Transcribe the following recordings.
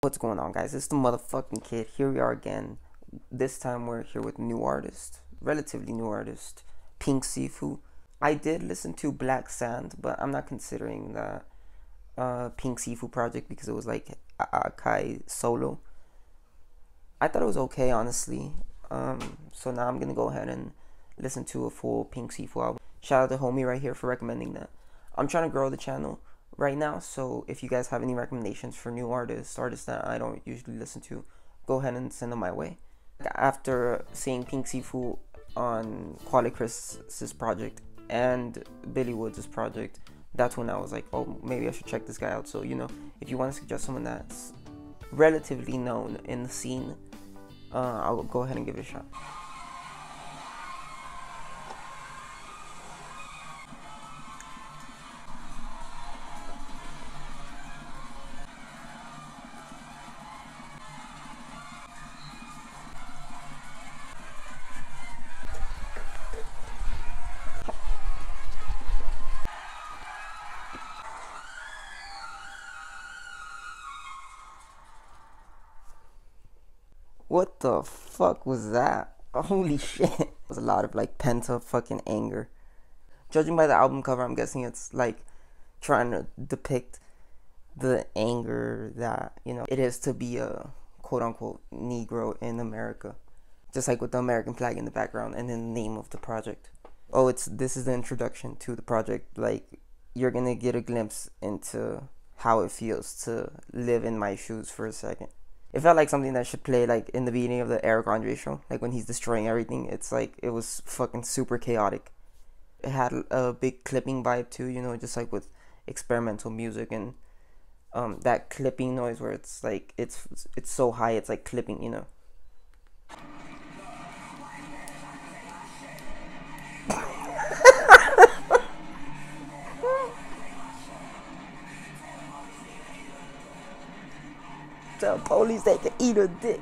What's going on, guys? It's the motherfucking kid. Here we are again. This time we're here with a new artist, relatively new artist, Pink Siifu. I did listen to Black Sand, but I'm not considering that Pink Siifu project because it was like Akai solo. I thought it was okay, honestly. So now I'm gonna go ahead and listen to a full Pink Siifu album. Shout out to homie right here for recommending that. I'm trying to grow the channel right now, so if you guys have any recommendations for new artists that I don't usually listen to, go ahead and send them my way. After seeing Pink Siifu on Quali Chris's project and Billy Woods' project, that's when I was like, oh, maybe I should check this guy out. So, if you want to suggest someone that's relatively known in the scene, I'll go ahead and give it a shot. What the fuck was that? Holy shit. It was a lot of like pent up fucking anger. Judging by the album cover, I'm guessing it's like trying to depict the anger that, it is to be a quote unquote Negro in America. Just like with the American flag in the background and then the name of the project. Oh, this is the introduction to the project. Like, you're gonna get a glimpse into how it feels to live in my shoes for a second. It felt like something that should play like in the beginning of the Eric Andre show, like when he's destroying everything. It's like it was fucking super chaotic. It had a big clipping vibe too, just like with experimental music and that clipping noise where it's like it's so high it's like clipping. Tell police they can eat a dick.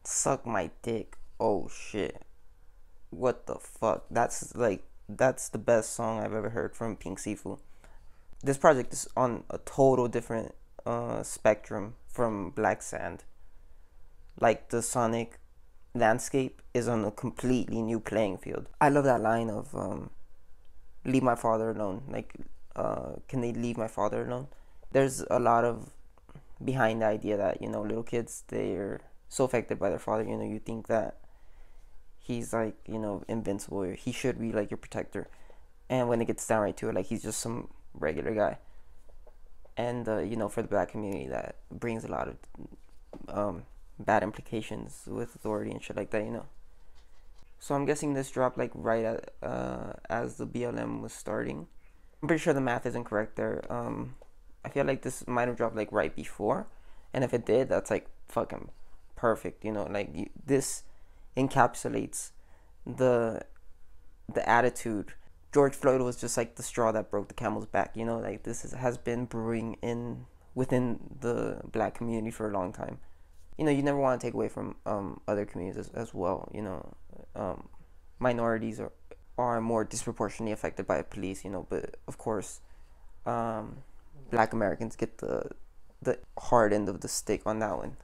Suck my dick. Oh shit. What the fuck? That's the best song I've ever heard from Pink Siifu. This project is on a total different spectrum from Black Sand. Like, the sonic landscape is on a completely new playing field. I love that line of leave my father alone. Like, can they leave my father alone? There's a lot of behind the idea that, little kids, they're so affected by their father. You think that he's like, invincible, or he should be like your protector, and when it gets down right to it, like, he's just some regular guy. And for the black community, that brings a lot of bad implications with authority and shit like that. So I'm guessing this dropped like right at as the BLM was starting. I'm pretty sure the math isn't correct there. I feel like this might have dropped like right before, and if it did, that's like fucking perfect. This encapsulates the attitude. George Floyd was just like the straw that broke the camel's back. Like, this has been brewing within the black community for a long time. You never want to take away from other communities as well. Minorities are more disproportionately affected by police. But of course, black Americans get the hard end of the stick on that one.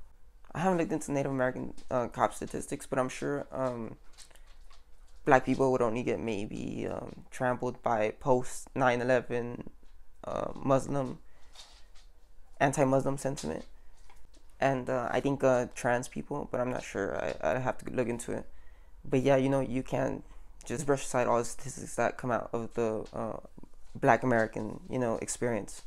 I haven't looked into Native American cop statistics, but I'm sure black people would only get maybe trampled by post 9/11 anti-Muslim sentiment, and I think trans people, but I'm not sure. I have to look into it. But yeah, you can't just brush aside all the statistics that come out of the black American experience.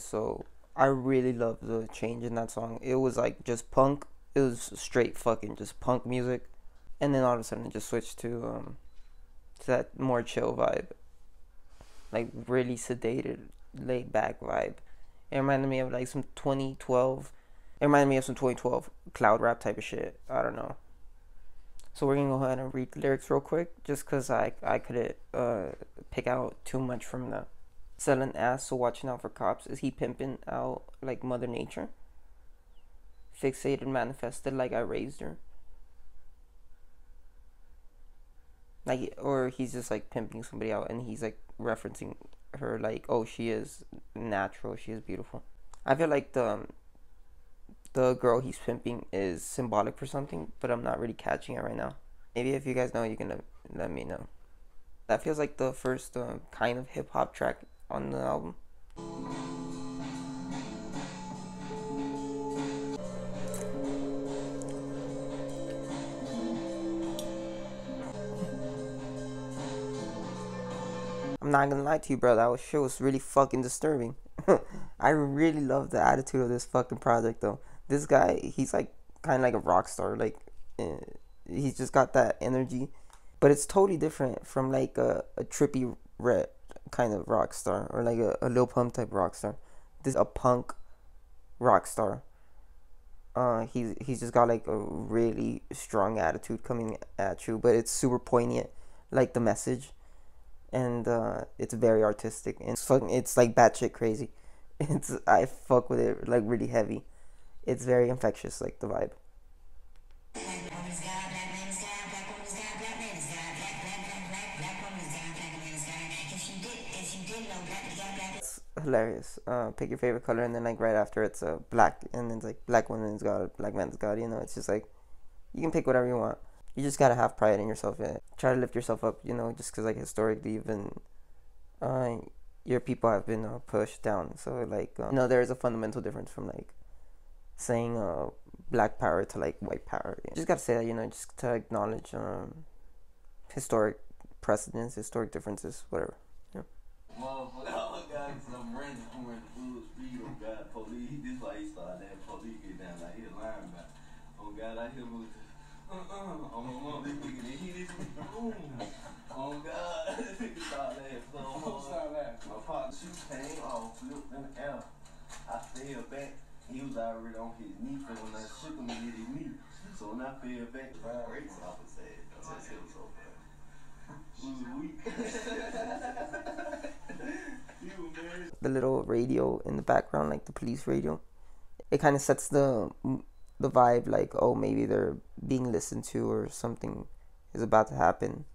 So I really love the change in that song. It was like just punk. It was straight fucking just punk music, and then all of a sudden it just switched to that more chill vibe, like really sedated, laid back vibe. It reminded me of like some 2012. It reminded me of some 2012 cloud rap type of shit. I don't know. So we're gonna go ahead and read the lyrics real quick, just cause I couldn't pick out too much from that. Selling ass, so watching out for cops. Is he pimping out like Mother Nature? Fixated, manifested like I raised her. Like, or he's just like pimping somebody out, and he's like referencing her like, oh, she is natural, she is beautiful. I feel like the girl he's pimping is symbolic for something, but I'm not really catching it right now. Maybe if you guys know, you can let me know. That feels like the first kind of hip hop track on the album. I'm not gonna lie to you, bro. That shit was really fucking disturbing. I really love the attitude of this fucking project, though. This guy, he's like kind of like a rock star. Like, uh, he's just got that energy, but it's totally different from like a trippy red kind of rock star, or like a Lil Pump type rock star. This is a punk rock star. He's just got like a really strong attitude coming at you, but it's super poignant, like the message, and it's very artistic, and it's like batshit crazy. I fuck with it like really heavy. It's very infectious, like the vibe. It's hilarious. Pick your favorite color, and then like right after it's black, and then it's like black woman's God, black man's God. You know, it's just like you can pick whatever you want. You just gotta have pride in yourself and try to lift yourself up. You know, just because like historically you've been, uh, your people have been pushed down. So like, you know, there is a fundamental difference from like saying black power to like white power. You just gotta say that, you know, just to acknowledge historic precedents, historic differences, whatever. Yeah. Motherfucker, oh God, some random corner full speed. Oh God, police. This why he started that police get down like he a linebacker. Oh God, I hear him. Oh my mom, this nigga, they hit his room. Oh God, this nigga started laughing so hard. My partner shoe came off, flipped in the air. I fell back. He was already on his knee, but when I shook him, he hit his knee. So when I fell back, great off his head. That's it was so bad. He was weak. The little radio in the background, like the police radio, it kind of sets the vibe, like, oh, maybe they're being listened to or something is about to happen.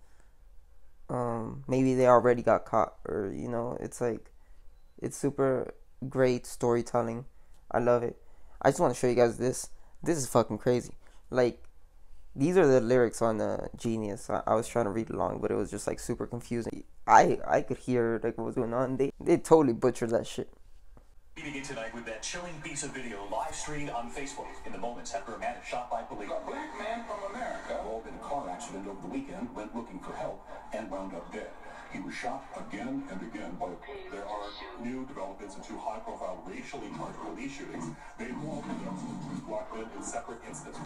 Maybe they already got caught, or you know, it's like it's super great storytelling. I love it. I just want to show you guys this. This is fucking crazy. Like, these are the lyrics on Genius. I was trying to read along, but it was just like super confusing. I could hear like what was going on. They totally butchered that shit. We begin tonight with that chilling piece of video live streamed on Facebook in the moments after a man is shot by police. A black man from America involved in a car accident over the weekend went looking for help and wound up dead. He was shot again and again by There are new developments in two high-profile racially charged police shootings. They involve black men in separate incidents.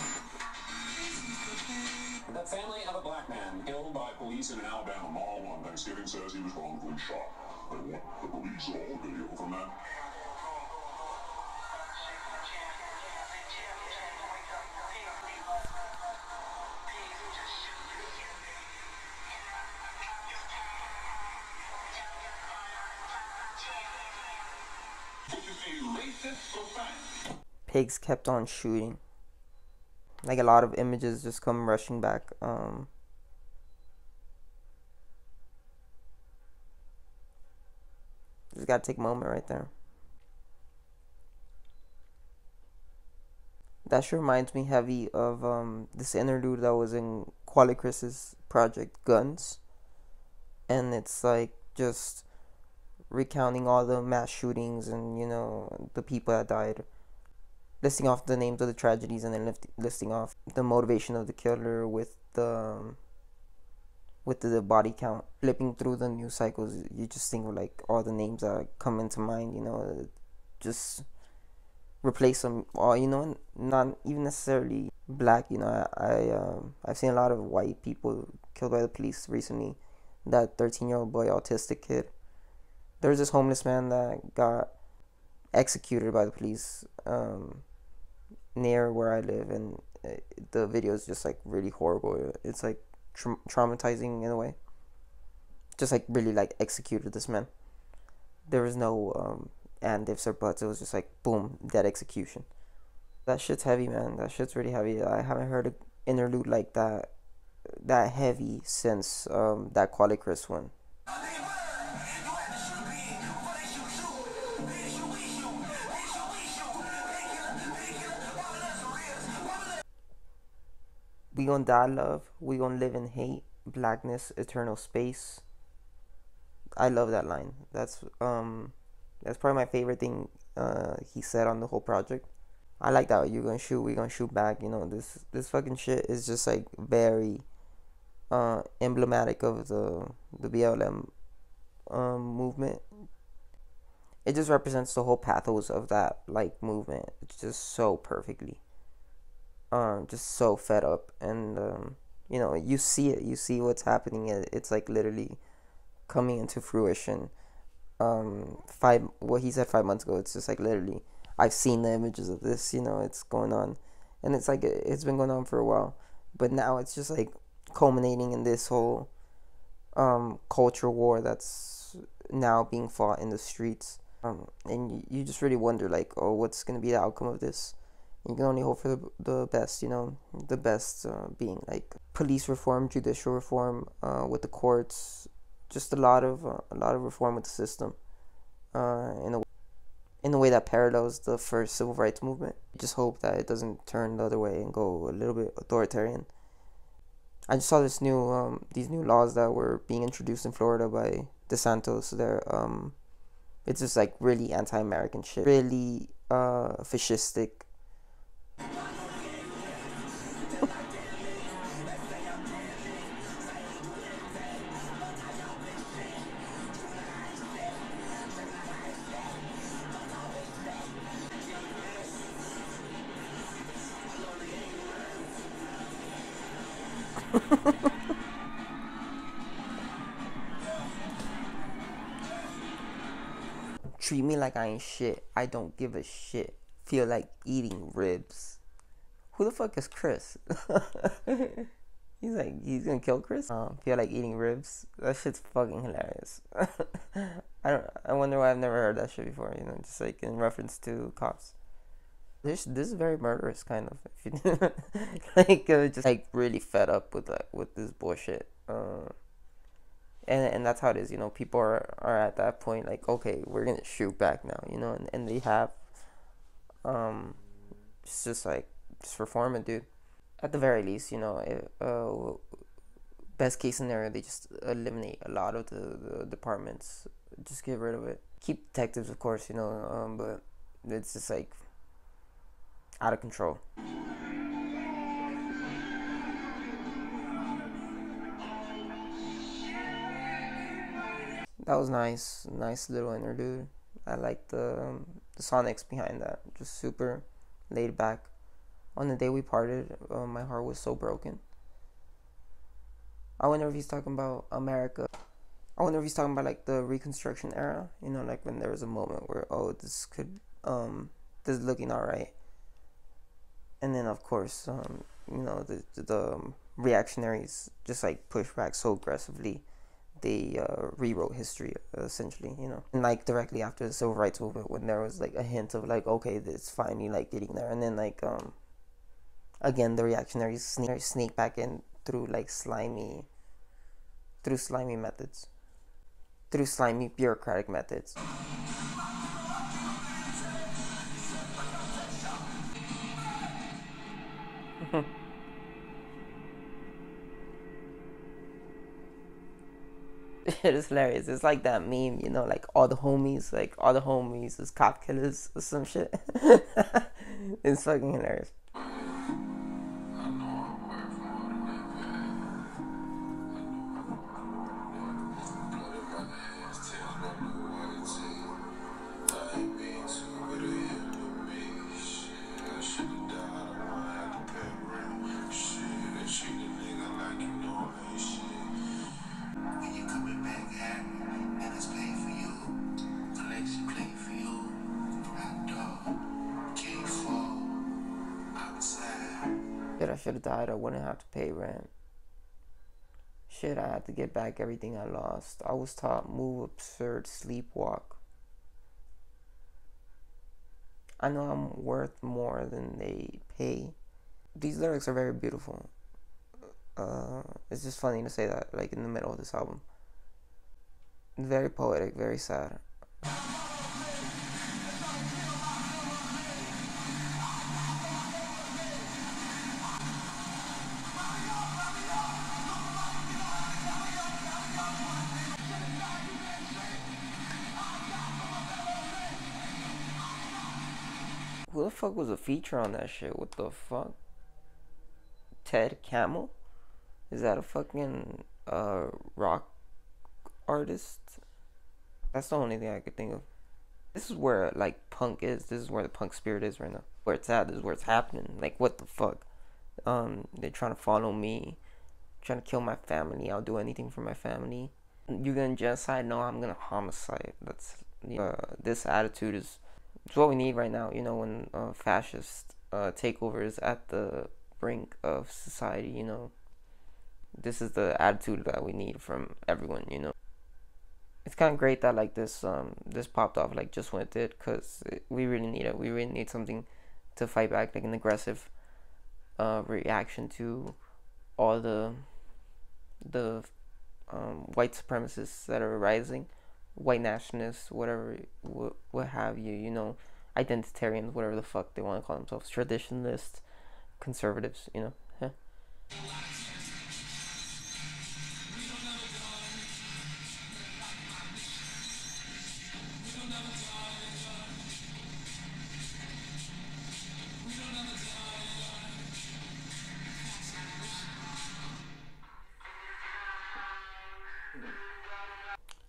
The family of a black man killed by police in an Alabama mall on Thanksgiving says he was wrongfully shot. They want the police all video from that. Pigs kept on shooting. Like a lot of images just come rushing back. Just gotta take a moment right there. That sure reminds me heavy of this interlude that was in Quali Chris's project Guns, and it's like just recounting all the mass shootings and, you know, the people that died, listing off the names of the tragedies, and then listing off the motivation of the killer with the body count. Flipping through the news cycles, you just think of like all the names that come into mind, you know, just replace them all, not even necessarily black. I've seen a lot of white people killed by the police recently. That 13-year-old boy, autistic kid. There's this homeless man that got executed by the police near where I live, and the video is just like really horrible. It's like traumatizing in a way. Just like really like executed this man. There was no and ifs or buts. It was just like boom, dead execution. That shit's heavy, man. That shit's really heavy. I haven't heard an interlude like that heavy since that Quali Chris one. We gon' die love, we gon' live in hate, blackness, eternal space. I love that line. That's probably my favorite thing he said on the whole project. I like that. You're gonna shoot, we gonna shoot back. This fucking shit is just like very emblematic of the BLM movement. It just represents the whole pathos of that like movement. It's just so perfectly. Just so fed up, and you see it. You see what's happening. It's like literally coming into fruition. What he said 5 months ago. It's just like literally. I've seen the images of this. It's going on, and it's like it's been going on for a while, but now it's just like culminating in this whole culture war that's now being fought in the streets. And you just really wonder like, oh, what's gonna be the outcome of this? You can only hope for the best, the best being like police reform, judicial reform with the courts, just a lot of reform with the system, in a way that parallels the first civil rights movement. I just hope that it doesn't turn the other way and go a little bit authoritarian. I just saw these new laws that were being introduced in Florida by DeSantis. It's just like really anti-American shit, really fascistic. Treat me like I ain't shit. I don't give a shit. Feel like eating ribs. Who the fuck is Chris? He's gonna kill Chris. Feel like eating ribs. That shit's fucking hilarious. I wonder why I've never heard that shit before. Just like in reference to cops. This is very murderous, kind of. If you like, just like really fed up with this bullshit. And that's how it is. People are at that point like, okay, we're gonna shoot back now. And they have. It's just like just reform it, dude. At the very least, best case scenario, they just eliminate a lot of the departments. Just get rid of it. Keep detectives, of course, but it's just like out of control. That was nice little interlude. I like the sonics behind that. Just super laid back. On the day we parted, my heart was so broken. I wonder if he's talking about America. I wonder if he's talking about like the Reconstruction era. Like when there was a moment where, oh, this is looking alright. And then of course, the reactionaries just like pushed back so aggressively. They rewrote history essentially, and like directly after the civil rights movement, when there was like a hint of like, okay, it's finally like getting there, and then like again the reactionaries sneak back in through slimy methods, through slimy bureaucratic methods. It is hilarious. It's like that meme, like all the homies is cop killers or some shit. It's fucking hilarious. play for you. Hot dog, K4, outside. Shit, I should have died. I wouldn't have to pay rent. Shit, I had to get back everything I lost. I was taught move absurd, sleepwalk. I know I'm worth more than they pay. These lyrics are very beautiful. It's just funny to say that, like, in the middle of this album. Very poetic, very sad. Who the fuck was a feature on that shit? What the fuck? Ted Camel? Is that a fucking rock artist? That's the only thing I could think of. This is where, like, punk is. This is where the punk spirit is right now. Where it's at. This is where it's happening. Like, what the fuck? They're trying to follow me, trying to kill my family. I'll do anything for my family. You're gonna genocide? No, I'm gonna homicide. That's this attitude is it's what we need right now. You know, when fascist takeover is at the brink of society. You know, this is the attitude that we need from everyone. You know, it's kind of great that, like, this popped off like just when it did, because we really need it. We really need something to fight back, like an aggressive reaction to all the white supremacists that are rising, white nationalists, whatever, what have you, you know, identitarians, whatever the fuck they want to call themselves, traditionalists, conservatives, you know. Huh?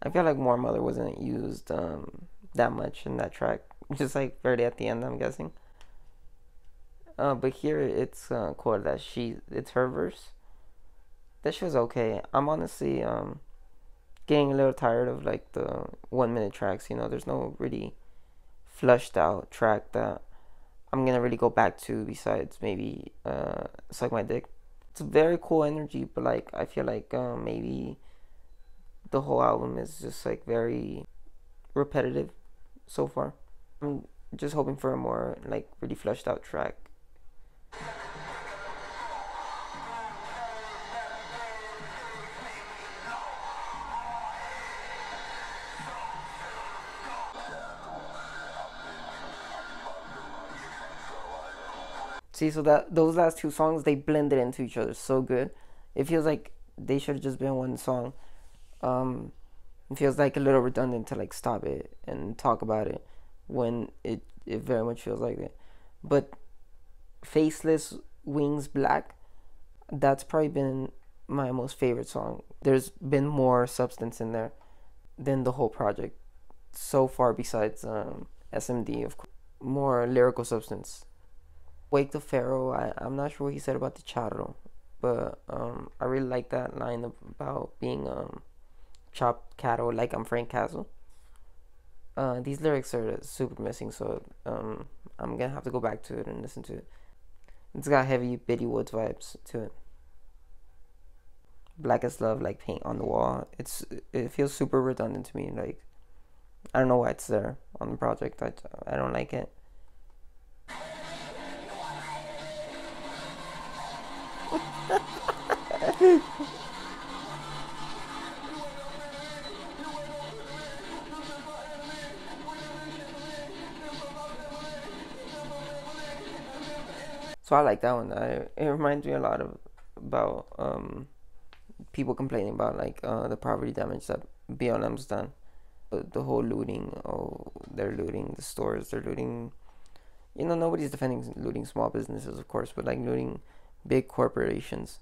I feel like More Mother wasn't used that much in that track, just like very at the end, I'm guessing. But here it's quoted that it's her verse. That shit was okay. I'm honestly getting a little tired of, like, the 1 minute tracks. You know, there's no really flushed out track that I'm gonna really go back to besides maybe Suck My Dick. It's a very cool energy, but, like, I feel like maybe the whole album is just, like, very repetitive so far. I'm just hoping for a more, like, really fleshed out track. See, so that those last two songs, they blended into each other so good. It feels like they should have just been one song. It feels like a little redundant to, like, stop it and talk about it when it very much feels like it. But Faceless Wings Black, that's probably been my most favorite song. There's been more substance in there than the whole project so far, besides SMD, of course. More lyrical substance. Wake the Pharaoh, I'm not sure what he said about the charro, but I really like that line about being chopped cattle like I'm Frank Castle. These lyrics are super missing, so I'm gonna have to go back to it and listen to it. It's got heavy Biddy Woods vibes to it. Black as love, like paint on the wall. It feels super redundant to me. Like, I don't know why it's there on the project. I don't like it. So I like that one. It reminds me a lot of about people complaining about, like, the property damage that BLM's done. The whole looting. Oh, they're looting the stores. They're looting. You know, nobody's defending looting small businesses, of course, but, like, looting big corporations,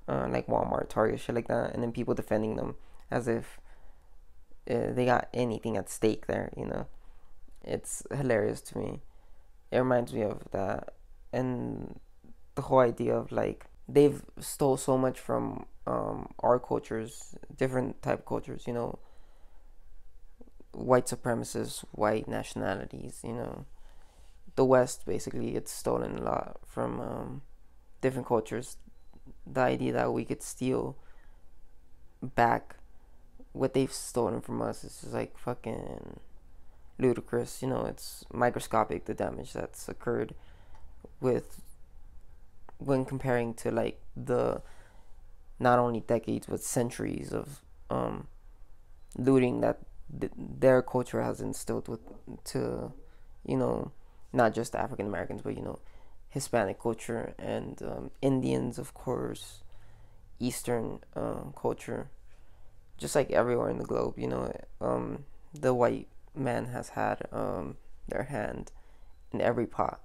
like Walmart, Target, shit like that, and then people defending them as if they got anything at stake there. You know, it's hilarious to me. It reminds me of that, and the whole idea of, like, they've stole so much from our cultures, different type of cultures. You know, white supremacists, white nationalities, the West basically, it's stolen a lot from different cultures. The idea that we could steal back what they've stolen from us is just like fucking ludicrous. It's microscopic, the damage that's occurred with when comparing to like the not only decades but centuries of looting that their culture has instilled with to not just African Americans but Hispanic culture and Indians, of course, Eastern culture, just like everywhere in the globe. The white man has had their hand in every pot.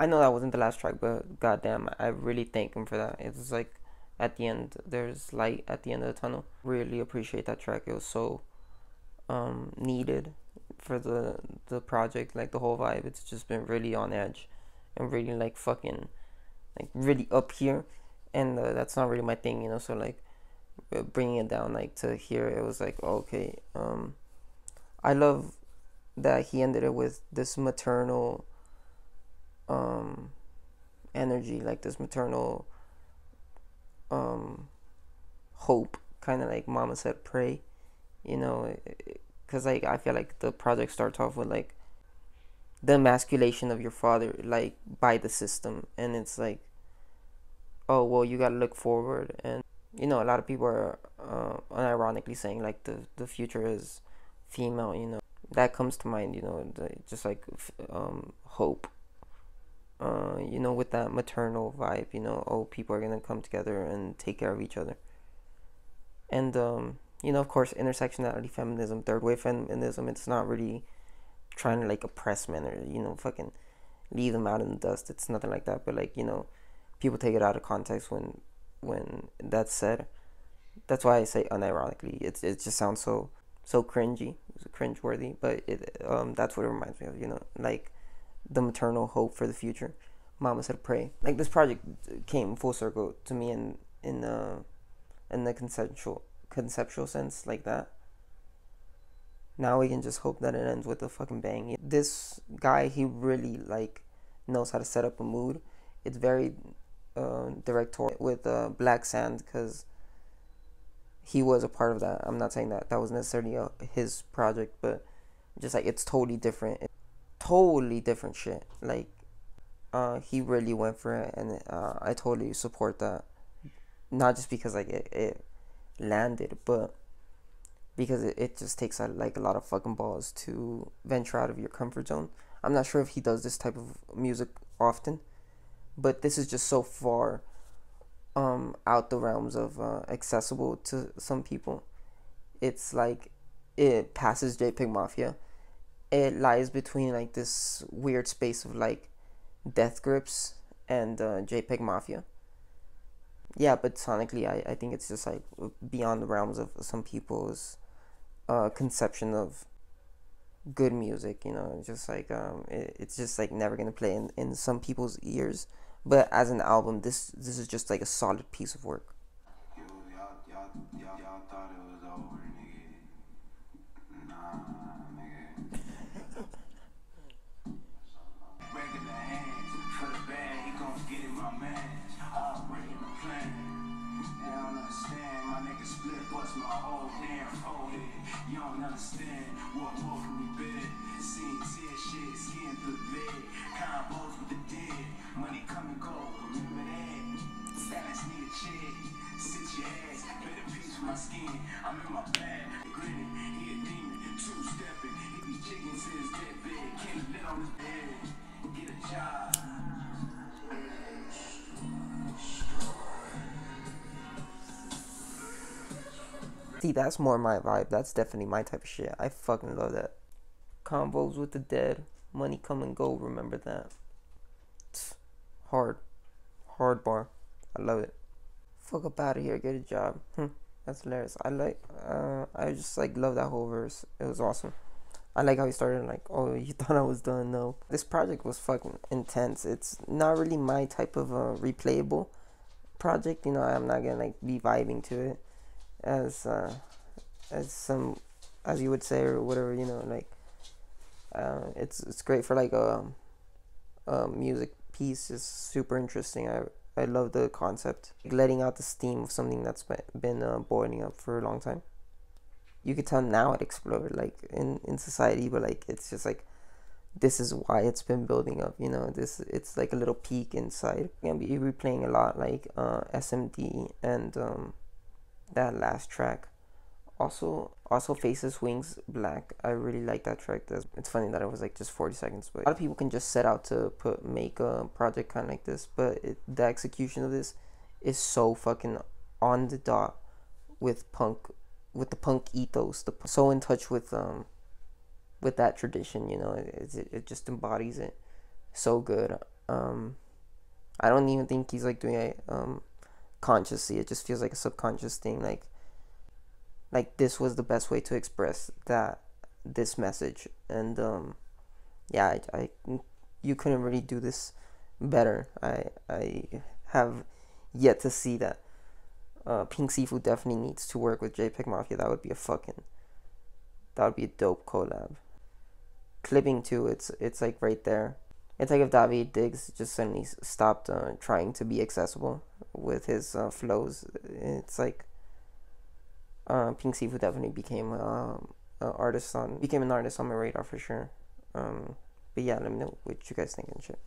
I know that wasn't the last track, but goddamn, I really thank him for that. It's like at the end, there's light at the end of the tunnel. Really appreciate that track. It was so needed for the project, like the whole vibe. It's just been really on edge and really like fucking like really up here, and that's not really my thing, So like bringing it down like to here, it was like okay. I love that he ended it with this maternal energy, like this maternal hope, kind of like Mama said, pray, because like I feel like the project starts off with like the emasculation of your father, like by the system, and it's like, oh well, you gotta look forward, and a lot of people are unironically saying like the future is female, that comes to mind, just like hope, with that maternal vibe, oh, people are gonna come together and take care of each other. And, of course, intersectionality, feminism, third wave feminism, it's not really trying to like oppress men or, fucking leave them out in the dust. It's nothing like that. But like, people take it out of context when that's said. That's why I say unironically. It just sounds so cringy, cringe worthy. But that's what it reminds me of, like the maternal hope for the future. Mama said pray. Like this project came full circle to me in the conceptual sense like that. Now we can just hope that it ends with a fucking bang. This guy, he really like knows how to set up a mood. It's very directorial with Black Sand, because he was a part of that. I'm not saying that was necessarily his project, but just like it's totally different. Totally different shit. Like he really went for it, and I totally support that. Not just because like it landed, but because it just takes like a lot of fucking balls to venture out of your comfort zone. I'm not sure if he does this type of music often, but this is just so far out the realms of accessible to some people. It's like it passes JPEG Mafia. It lies between like this weird space of like Death Grips and JPEG Mafia. Yeah, but sonically, I think it's just like beyond the realms of some people's conception of good music. Just like it's just like never gonna play in some people's ears. But as an album, this is just like a solid piece of work. Y'all thought it was over, nigga. Nah, nigga. Breaking the hands for the bad, he gon' get plan. They don't understand, my nigga split bust my whole damn forehead. You don't understand, what more can we bear? Seeing tear shit, skin through the bed. Combos with the dead, money come and go, remember that. Silence need a check, sit your ass, better piece of my skin. I'm in my bag, grinning, he a demon, two-stepping. He be jigging to his deathbed, can't lit on his bed. Get a job. See, that's more my vibe. That's definitely my type of shit. I fucking love that. Combos with the dead, money come and go, remember that. Hard. Hard bar. I love it. Fuck up out of here, get a job. That's hilarious. I just like love that whole verse. It was awesome. I like how he started like, oh, you thought I was done? No. This project was fucking intense. It's not really my type of replayable project. You know, I'm not gonna like be vibing to it as some, as you would say, or whatever, you know, like it's great for like a music piece. Is super interesting. I love the concept, like letting out the steam of something that's been boiling up for a long time. You could tell now it exploded like in society, but like it's just like this is why it's been building up, you know. It's like a little peak inside. I'm gonna be replaying a lot like SMD and that last track. Also Faces Wings Black. I really like that track. It's funny that it was like just 40 seconds, but a lot of people can just set out to make a project kind of like this, but the execution of this is so fucking on the dot with the punk ethos. So in touch with that tradition, you know. It just embodies it so good. I don't even think he's like doing it consciously. It just feels like a subconscious thing, like this was the best way to express this message. And yeah, I you couldn't really do this better. I have yet to see that. Pink Siifu definitely needs to work with JPEG Mafia. That would be a dope collab. Clipping too, it's like right there. It's like if David Diggs just suddenly stopped trying to be accessible with his flows. It's like Pink Siifu definitely became an artist on my radar for sure. But yeah, let me know what you guys think and shit.